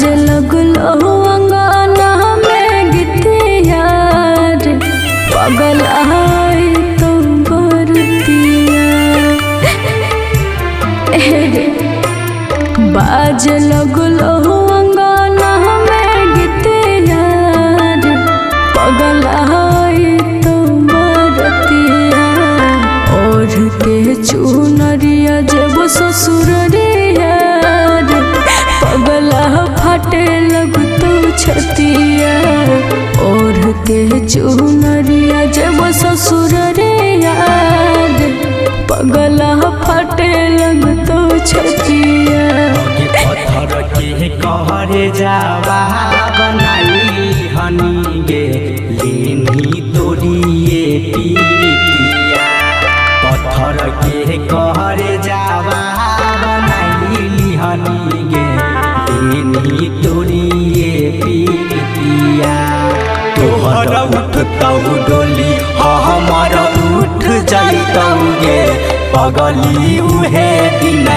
बाजे लगलो अंगना में गीतिया रे पगल आए तो बरतिया रे बाजे लगलो अंगना में गीतिया रे पगल आए तो बरतिया और के चुनरिया जब ससुररिया रे पगला फाटे लग तो छतिया और के चुनरिया जब ससुररिया रे पगला फाटे लग तो छतिया पत्थर के कहरे जावा बनाई हनी गे लेनी तोड़िए पीरितिया पत्थर के कहरे जावा बनाई हनी गे लेनी तोड़िए पीरितिया तोहर उठतौ डोली हमर उठ जाइतौ गे पगली उहे दिन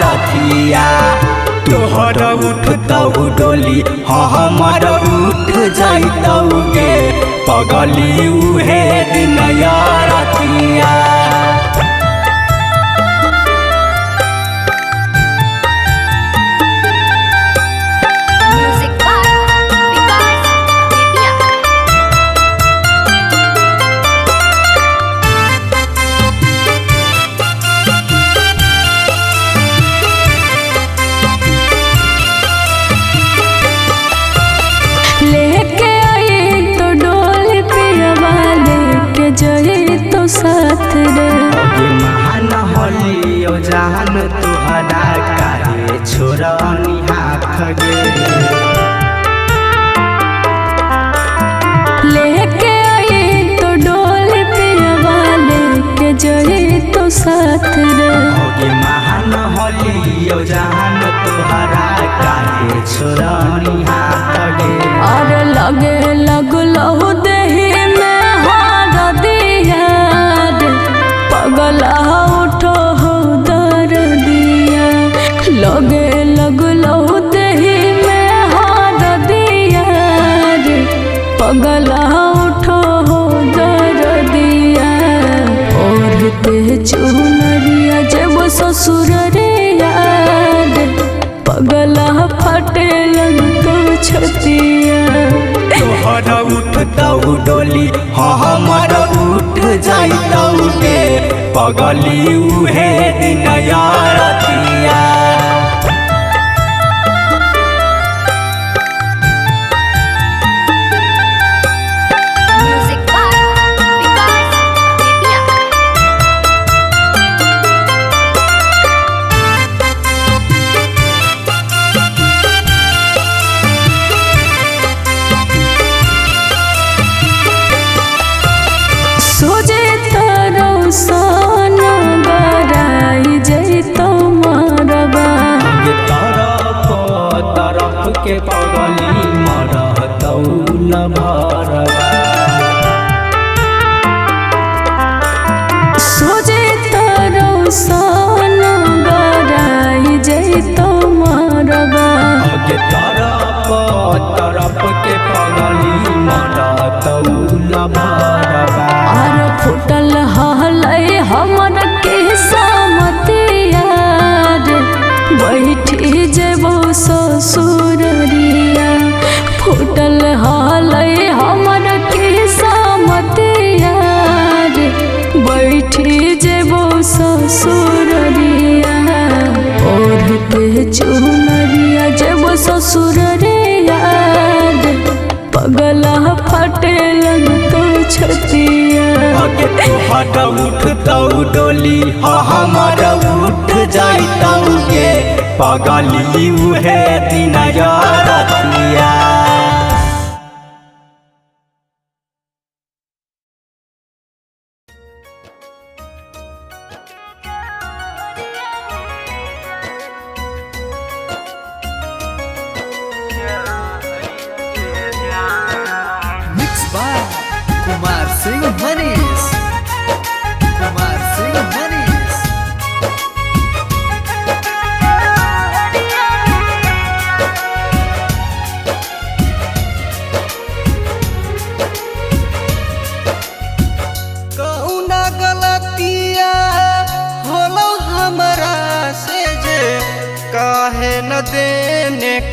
रथिया तोहर उठतौ डोली हमर उठ जाइतौ गे पगली उहे दिन रथिया लेके आई तो डोल पियवा लेके जाए तो साथ रे महान होलियो जान तुहरा काहे छोड़नी हाथ गे लेके आई तो डोल पियवा लेके जाए तो साथ रे महान होलियो जान तुहरा काहे छोड़नी हाथ गे और लगे लगलो देही में हार दिया रे पगला उठो हो दर दिया लगे लगलो देही में हार दिया रे पगला उठो हो दर दिया और के चुनरिया जब ससुररिया रे पगला फटे लग तो छतिया तोहर उठतौ डोली हमर उठ जाइतौ गे पगली उहे दिन रथिया सोजे तारो सोना बराई जैतो मारबा तरफ के पगली मरतौ न भरबा सोजे तारो सोना बराई जैतो मारबा तरफ के पगली मरतौ न भरबा और फुटल हलै हमर के सामतिया रे बैठी जेबो ससुररिया फुटल हलै हमर के सामतिया रे बैठी जेबो ससुररिया और के चुनरिया जेबो ससुररिया रे पगला फटे लग तो छतिया तोहर उठतौ डोली हमर उठ जाइतौ गे पगली उहे दिन रथिया Mixed by Kumar Singh Manish. Kumar Singh Manish.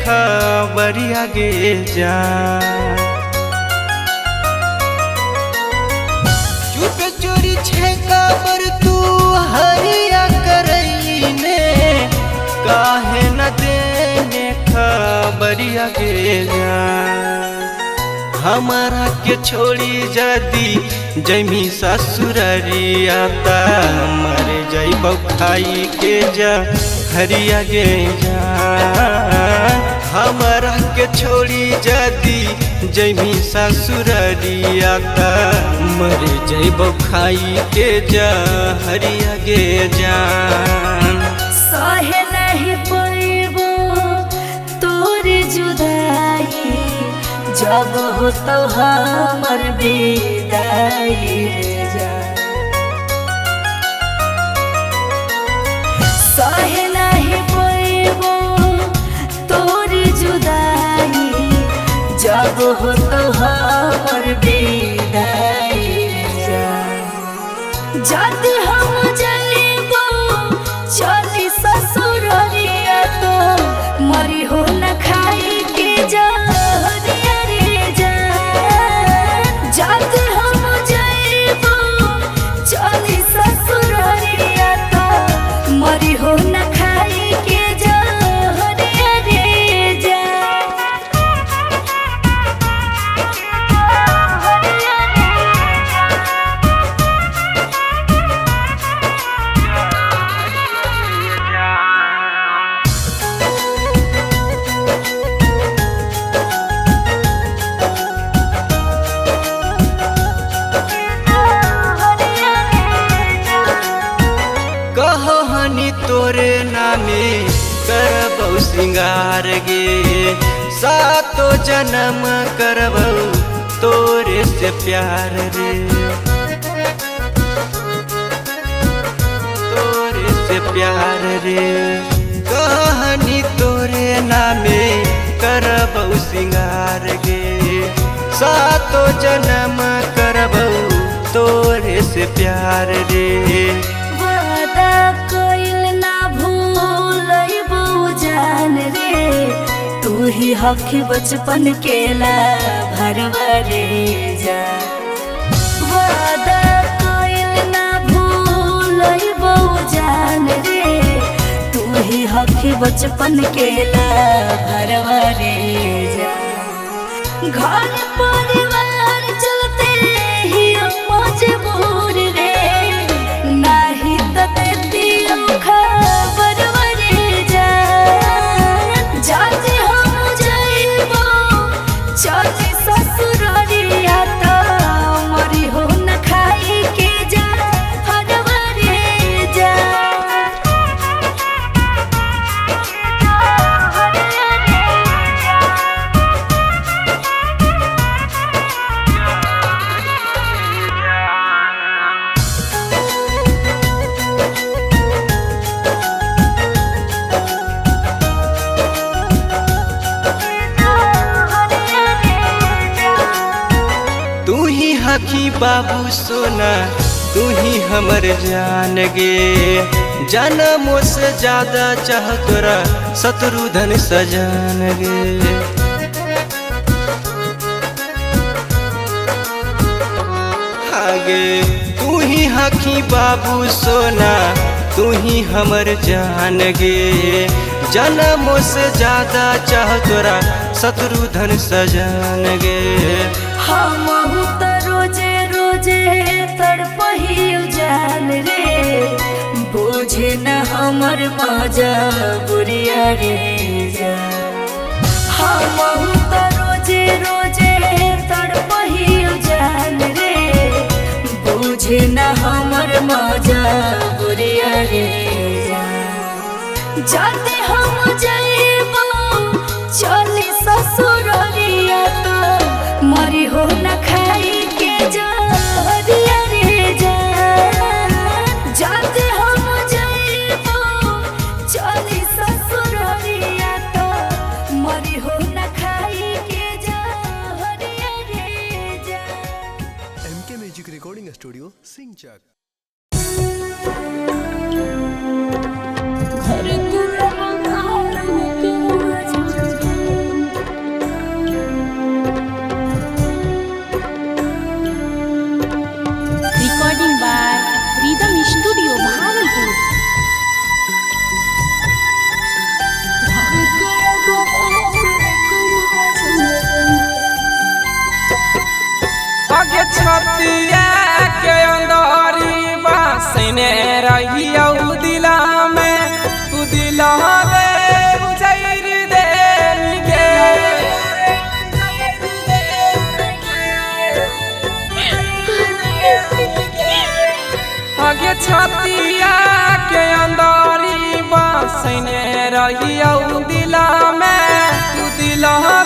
खबरिया गे जा चुप चोरी छे खबर तू हरिया करईने काहे न देने खबरिया गे जा हमारा के छोड़ी जदी जमी ससुररिया ता मर जइबौ खाई के जा हरिया गे जा हमारा के छोड़ी जदी जमी ससुररिया ता मर जइबौ खाई के जा हरिया गे जा सहे नहीं पैबो तोर जुदाई जब हो तो हमर विदाई जा सहे नहीं पैबो तोर जुदाई जब हो तो हमर विदाई जा जद हम जइबो चली ससुररिया तो मरी हो न खाई के जा जद हम जइबो चली ससुररिया तो मरी हो न खाई के जा रे जा कहो हनी तोरे नामे करबौ सिंगार गे सातो जन्म करबौ तोरे से प्यार रे तोरे से प्यार रे कहानी तोरे नामे करबौ सिंगार गे सातो जन्म करबौ तोरे से प्यार रे वादा कोइल ना भूलइबो जान रे तू ही हकी बचपन के ला भरवा रे जा वादा कोइल ना भूलइबो जान रे तू ही हकी बचपन के ला भरवा रे जा घर परिवार चलते ही मजबूर रे नाही तते दियो खबर रे जा जाते हम जइबो चली ससुररिया तो मरी हो न खाई के जा हरवा रे जा तू ही हकी बाबू सोना तू ही हमर जान गे जनमों से ज्यादा चाह तोरा शत्रुधन सजान गे आगे तू ही हकी बाबू सोना तू ही हमर जान गे जनमों से ज्यादा चाह तोरा शत्रुधन सजान गे हम त रोजे रोजे तड़पहियो जान रे बुझे न हमर मजबूरिया रे जा हम त रोजे रोजे तड़पहियो जान रे बुझे न हमर मजबूरिया रे जा जाते हम जइबो चली ससुररिया तो मरी हो न खाई के जा रे जा जाते हम जइबो चली ससुररिया तो मरी हो न खाई के जा रे जा MK Music Recording Studio, Singchak. घर तुरा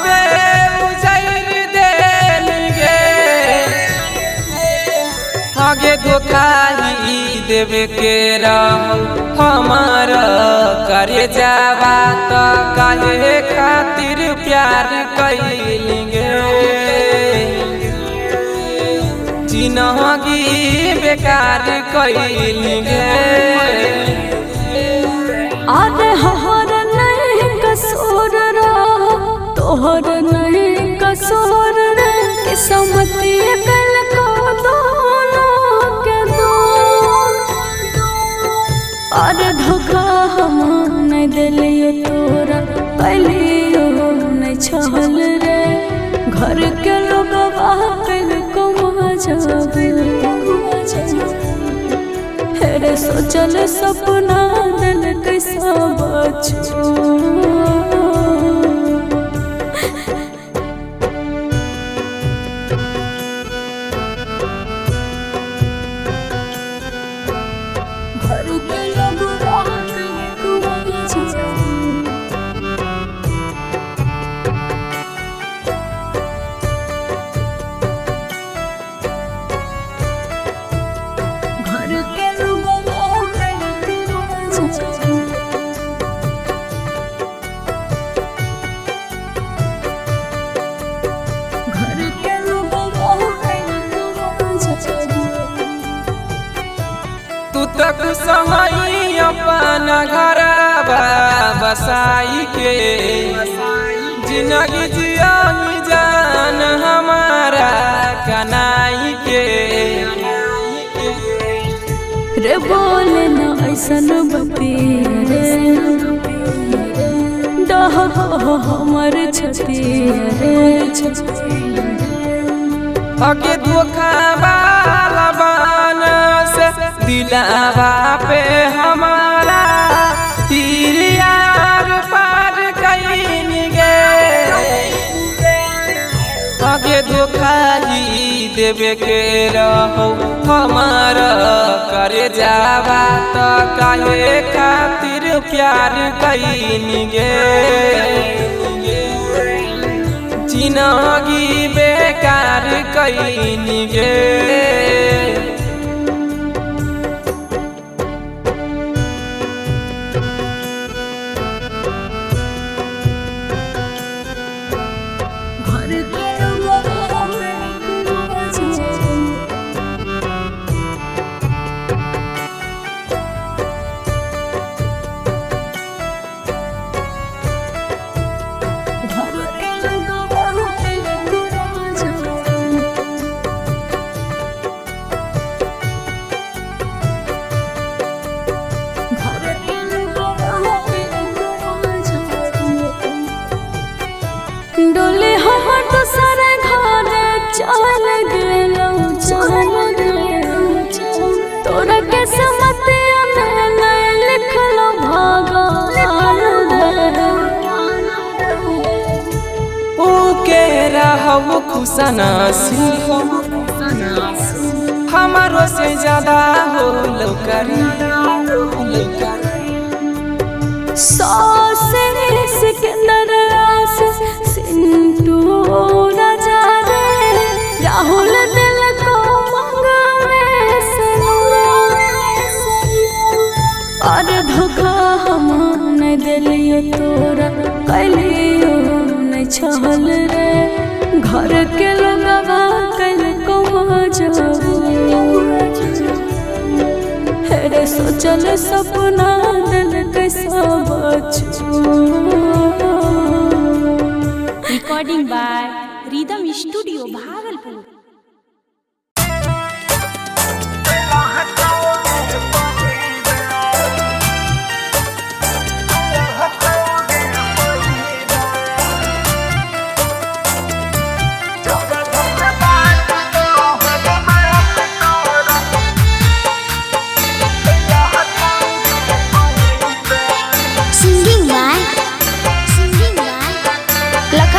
बे उजैर देलगे आगे धोखाई देवे के रहू हमार करे जावा तो काहे खातिर प्यार कैलिगे जिनगी बेकार कैलिगे आधे हर नहीं कसूर रहा तोहर नहीं कसूर रे किस्मत कल को दोनों के दो और धोखा हम नहीं दिलियो तोरा पहलियो नहीं छल रे घर के लोग कल को हेरे सोचल सपना दिल कैसा बचो घर के लोग तू तक सही अपन घर बसाई के जिंदगी जियानी जान हमारा कनाई के रे बोले न ऐसन बती रे डह हमर छती रे आगे धोखा वाला बान से दिलावा पे हमारा तीर यार पार कैलिगे आगे धोखा ही देवे के रहो हमारा करे जावा तो काहे खातिर प्यार कैलिगे जिनगी बेकार कैलिगे डोले हमर तो सारे घर चल गेलो तोरा के समतिया में नहीं लिखलो भगवान ओ के रहू खुशनसी हमारो से ज्यादा हो लौकरी सासे सिकंदर सिंटू राजा रे राहुल दिल को मंगवे और धोखा हम नहीं दिलियो तोरा कैलियो नहीं छल रे घर के लोगवा कल को हेरे सोचल सपना दिल कैसा बचो recording by rhythm studio Bhagalpur.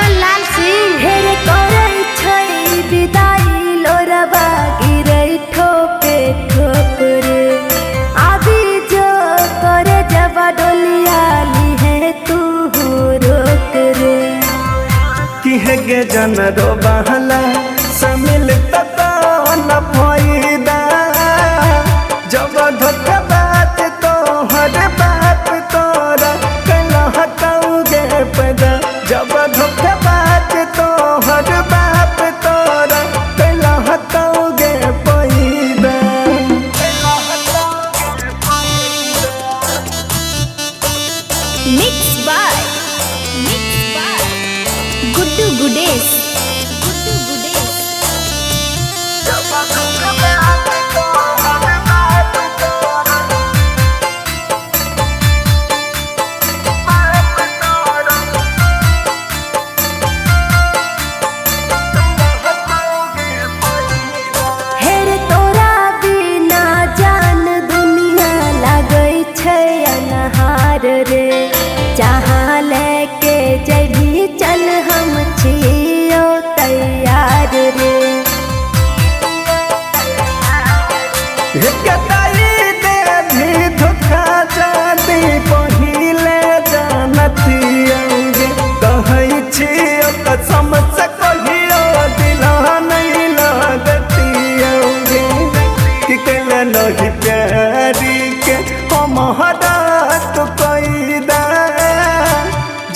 हेरे करे छै विदा किहे गे जन रो बहला समिल तता न फायदा जब धोखा बात तो हर बात तोरा कैला हटाओगे पैदा जब धोखा बात तो हर बात तोरा कैला हटाओगे पैदा मिक्स बाय गुड्डू गुडेश हेर तोरा बिना जान दुनिया लागै छै अनहार रे जहाँ लेके जभी चल हम छियो तैयार रे कताई दे भी धोखा जाती पहिले जानतियौगे कहै छियो कसम से कहियो दिला नहीं लगतियौगे कि कैला नहीं प्यारी के हमारा तो कैदा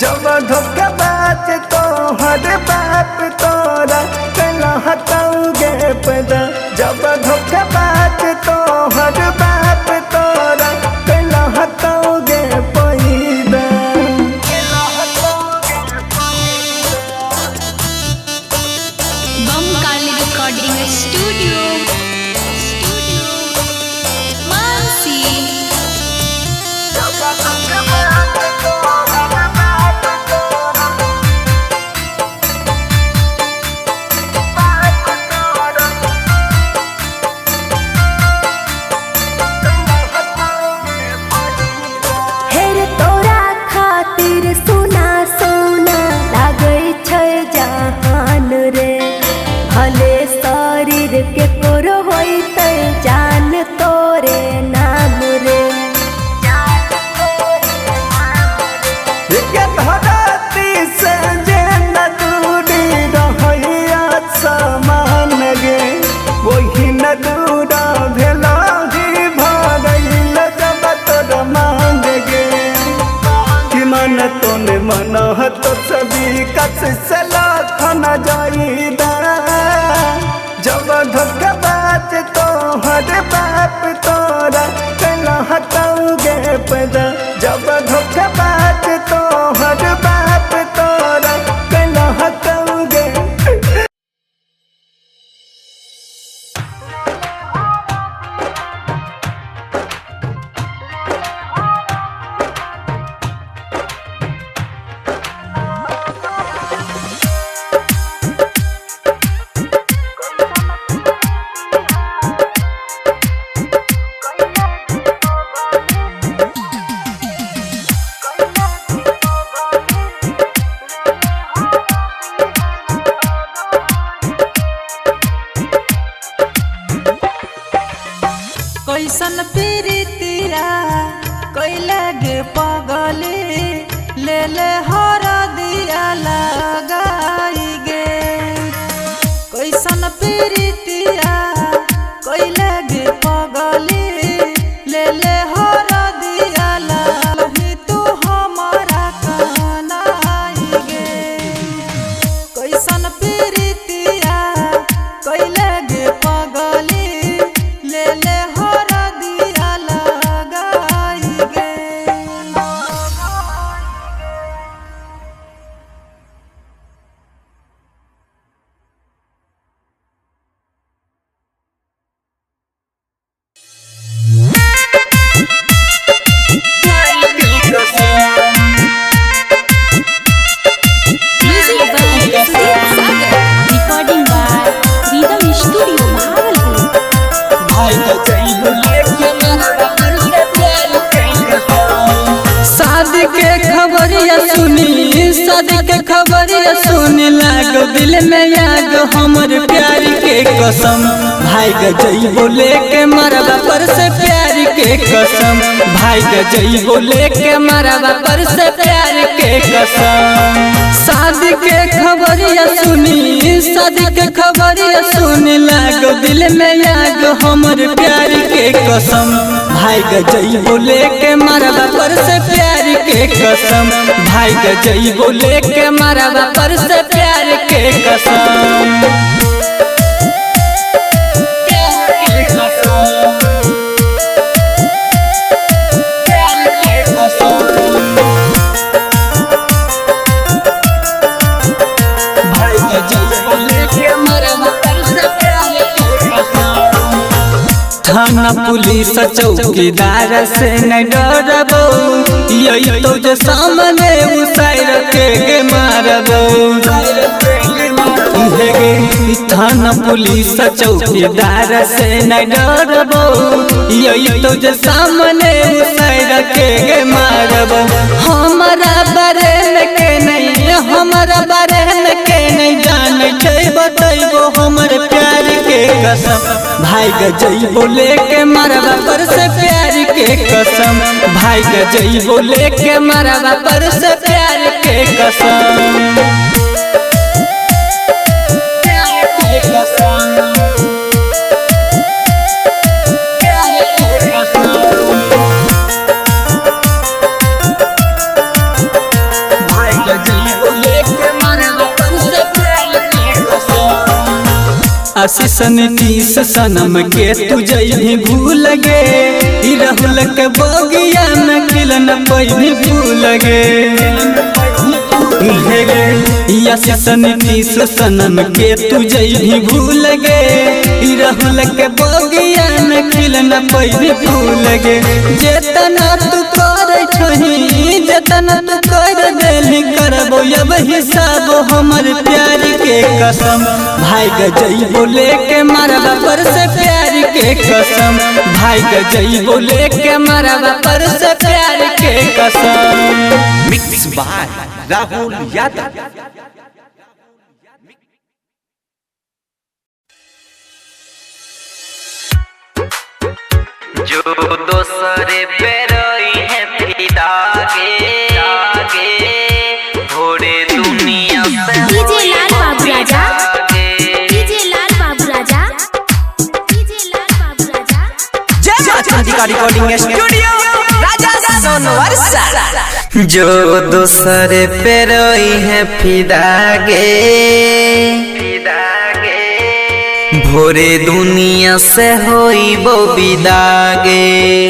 जब धोखा बात तो हर बात तोरा कैला हटाओगे पैदा जब धोखा बात तो हर बात तोरा कैला हटाओगे पैदा बम काली रिकॉर्डिंग स्टूडियो मानसी हेर तोरा खातिर सोना सोना लागै छै जहान रे भले शरीर के कोरो होइतै जान तोरे नाम रे के धरती से जे न दूरी रहैया समान गे वही न दूरा भेला ही भगैल जब तोर मांग गे कि मन तोने मन तो सभी कस से लाखन जाईदा जब धोखा बात तो हर बाप तोरा कैला हटाओगे पैदा जब धोखा बात तो हर बाप तोरा कैला हटाओगे कैसन प्रीतिया कैले गे पगले ले ले हर दिया लगाई गे कैसन प्रीतिया कैले गे पगले ले ले हर दिया लही तू हमारा कनाई गे कैसन प्रीतिया कैले गे पगले ले ले हर दिया लगाई गे लागो दिल में आग हमर प्यार के कसम भाई गजई बोले के मरबा पर से प्यार के कसम भाई गजई बोले के मरबा पर से प्यार के कसम शादी के खबरिया सुनी शादी के खबरिया सुनी लागो दिल में आग हमर प्यार के कसम भाई गजई बोले के मरबा पर से प्यार के कसम भाई गजई बोले के मरबा पर से प्यार के कसम थाना पुलिस चौकीदार से न डरबो यही तो जो सामने उसार के मारबो थाना पुलिस चौकीदार से न डरबो यही तो जो सामने उसार के मारबो हमारा बारे में के नहीं हमारा बारे में के नहीं जाने छै बतैबो हमर प्यार के कसम भाई गजई बोले के मरबा पर से प्यार के कसम भाई गजई बोले के मरबा पर से प्यार के कसम आशीषन तीस सनम के तुझे भी भूल गे राहुल के बगिया में खिलन भी भूल गे आशीषन तीस सनम के तुझे भी भूल गे राहुल के बगिया में खिलन भी भूल गे जेतना तू कर छही जेतना तू कर देली करबो अब हिसाब हमर प्यार के कसम भाई गजई बोले के मरबा पर से प्यार के कसम भाई गजई बोले के मरबा पर से प्यार के कसम मिक्स बाय राहुल यादव। जो दोसरे पे रोई है फिदा के भोरे दुनिया से डीजे लाल बाबू राजा डीजे लाल बाबू राजा डीजे लाल बाबू राजा जय मां चंदिका रिकॉर्डिंग स्टूडियो राजा सोनवर्षा जो दोसरे पे रोई है फिदा गे भोरे दुनिया से होई बो विदा गे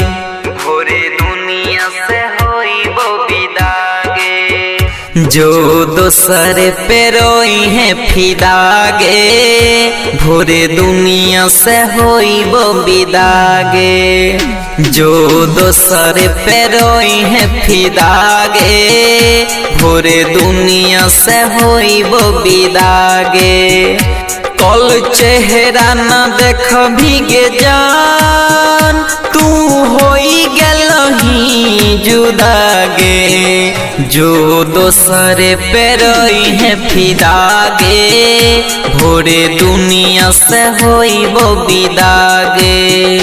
भोरे दुनिया से होई बो विदा गे जो दोसरे पे रोई है फिदा गे भोरे दुनिया से होई बो विदा गे जो दोसरे पे रोई है फिदा गे भोरे दुनिया से होई बो विदा गे कल चेहरा न देख भीगे जान तू होई गेलही जुदा गे जो दोसरे पे रोई है फिदा गे भोरे दुनिया से होई वो विदा गे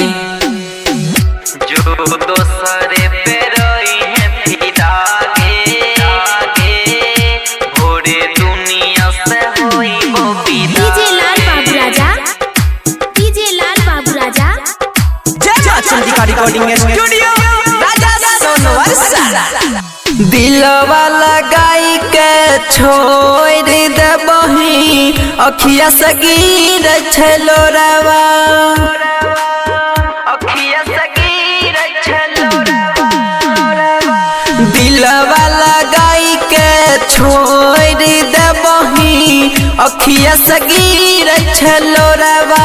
जो दोसरे पे रोई है फिदा गे भोरे दुनिया से होई वो विदा रिकॉर्डिंग स्टूडियो राजा सोनवर्षा दिलवा लगाई के छोड़ देबही अखिया से गिर छलोरावा अखिया से गिर छलोरावा दिलवा लगाई के छोड़ देबही अखिया से गिर छलोरावा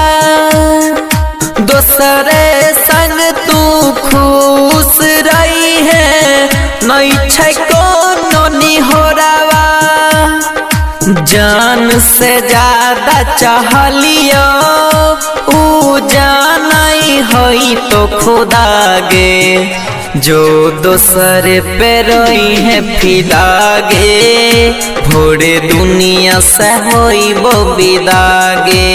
दोसरे संग तू खुश रही है नहीं छै कोनो निहोरावा जान से ज्यादा चाहलियो ऊ जानाई होई तो खुदा गे जो दोसर पे रोई है फिदागे भोरे दुनिया से होई वो विदागे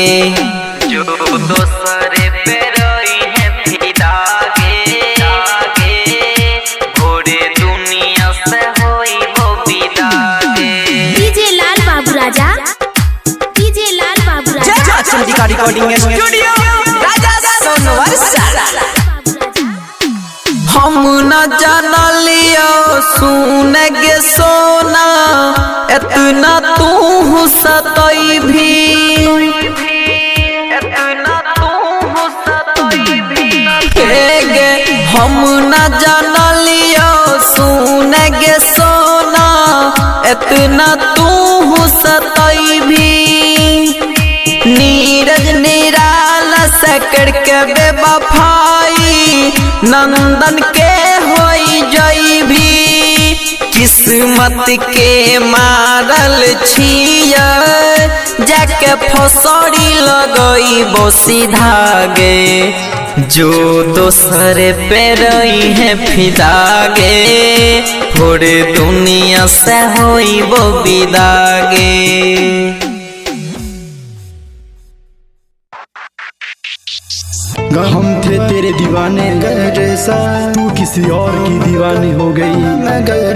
जो दोसर पे रोई है फिदागे भोरे दुनिया से होई वो विदागे डीजे लाल बाबू राजा रिकॉर्डिंग स्टूडियो राजा सोनवर्षा हम न जान लियो सुन गे सोना इतना तू सतई भी गे हम न जान लियो सुन गे सोना इतना तू सतई भी नीरज निराला सकड़ के बेवफाई नंदन के होई जई भी किस्मत के मारल छिया जाके फसड़ी लगई बोसी धागे जो दोसर पे रही है फिदागे थोड़े दुनिया से होई वो विदागे। हम थे तेरे दीवाने जैसा तू किसी और की दीवानी हो गई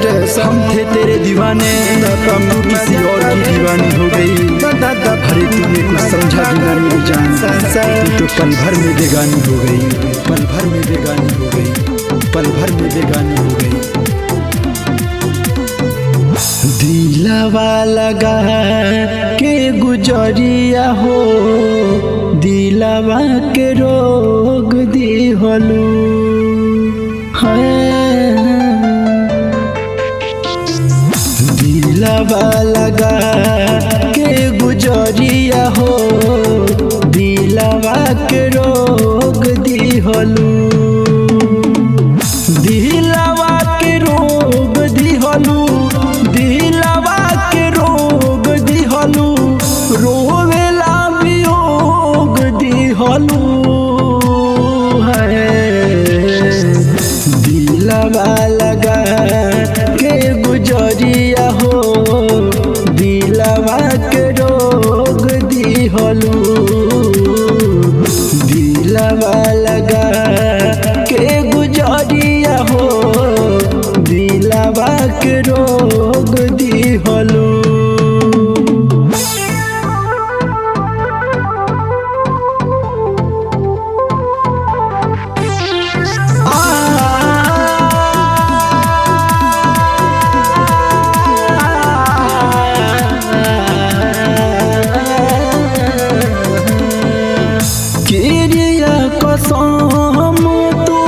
जैसा हम थे तेरे दीवाने तू किसी और की दीवानी हो गई अरे तूने कुछ समझा भी ना मेरी जान तू तो पल भर में बेगानी हो गई पल भर में बेगानी हो गई पल भर में बेगानी हो गई। दिलवा लगा के गुजरिया हो दिलवा के रोग दिहलू दिलवा लगा के गुजरिया हो दिलवा के रोग दिहलू दिलवा के रोग दिहलू दिलवा के रोग दिहलू रोवेला वियोग दिहलू है दिलवा लगा के गुजरिया हो दिलवा के रोग दिहलू दिलवा लगा के गुजरिया हो दिलवा के रोग दिहलू। किरिया कसम तू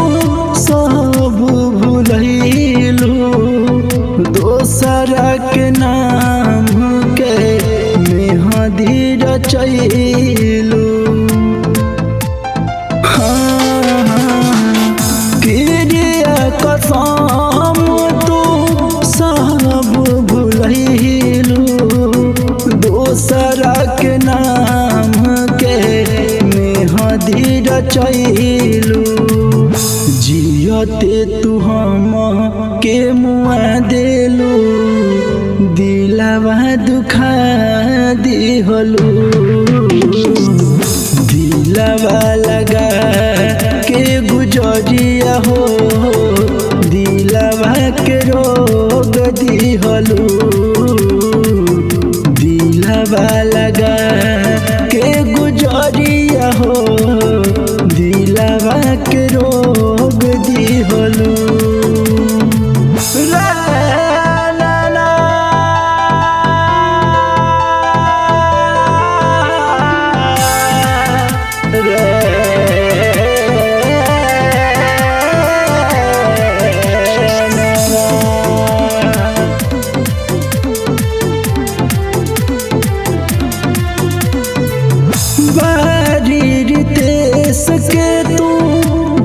सब भूलैलू दोसरा के नाम के मेहंदी रचैलू किरिया कसम तू सब भूलैलू दोसरा के नाम के मेहंदी रचैलू जियते तू हम के मुआ देलू दिलवा दुखा दिहलू दिलवा लगा के गुजरिया हो दिलवा के रोग दिहलू दिलवा लगा के गुजरिया हो दिलवा के रोग दिहलू। देश के तू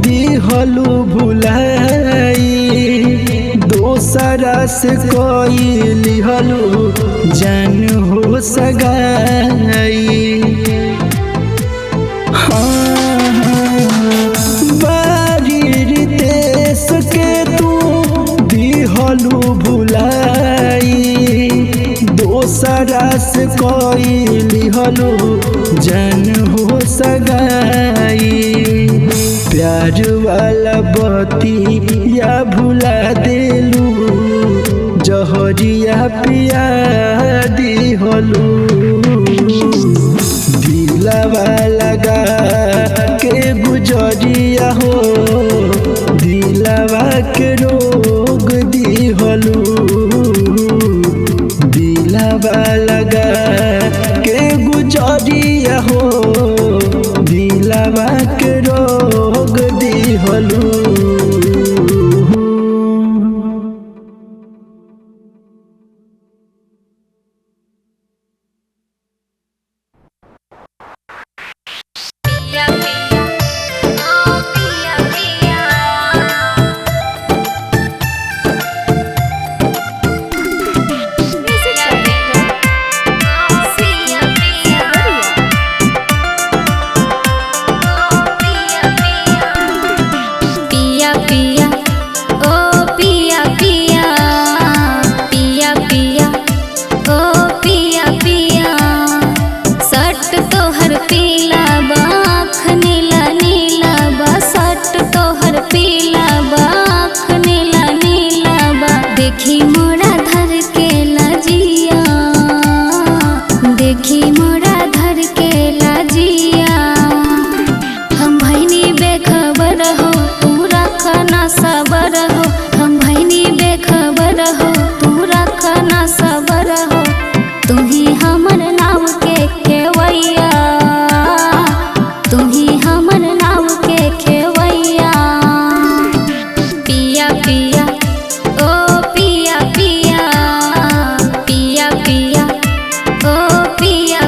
दिहलू भुलाई दोसरा से कोई लिहलू जान हो सगाई बारी देश के से कोई लिहलो जान हो सगाई प्यार वाला बती या भुला देलू जहरिया पिया दिहलू दिलवा लगा के गुजरिया हो दिलवा के रोग दिहलू दिलवा लगा के गुजरिया हो दिलवा के रोग दिहलू पिया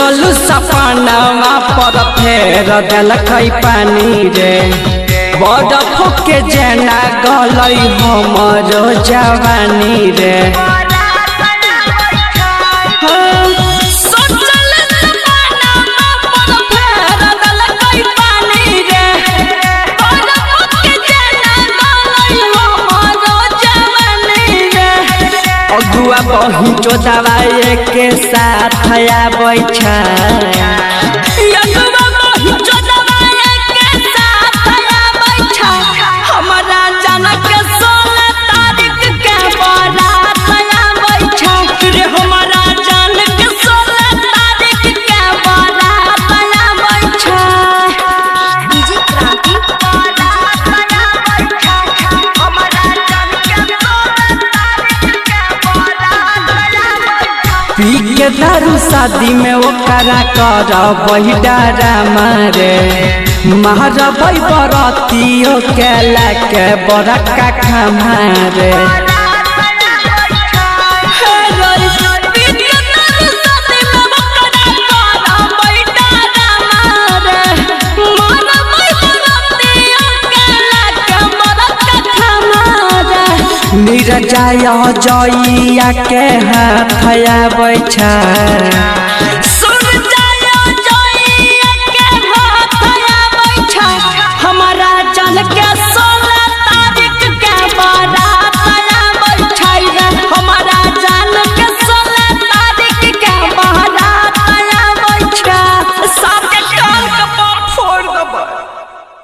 सोचल सपनावा पर फेर देलकै पानी रे बर्फ के जेना गलै हमरो जवानी रे अगुआ पहुँचो दवाई के साथ आबै छै अगुआ पहुँचो दवाई के साथ आबै छै हमरा जनक 16 तारीख के बारात आबै छै रे हमरा जनक 16 तारीख के बारात आबै छै डीजे क्रांति बारात आबै छै हमरा जनक 16 तारीख के बारात आबै छै पी के दारू शादी में ओकरा कर वही डरा मारे मारबै बरतियो के लाके बड़का खमारे नीरजाय जइया के हाथ आबै छै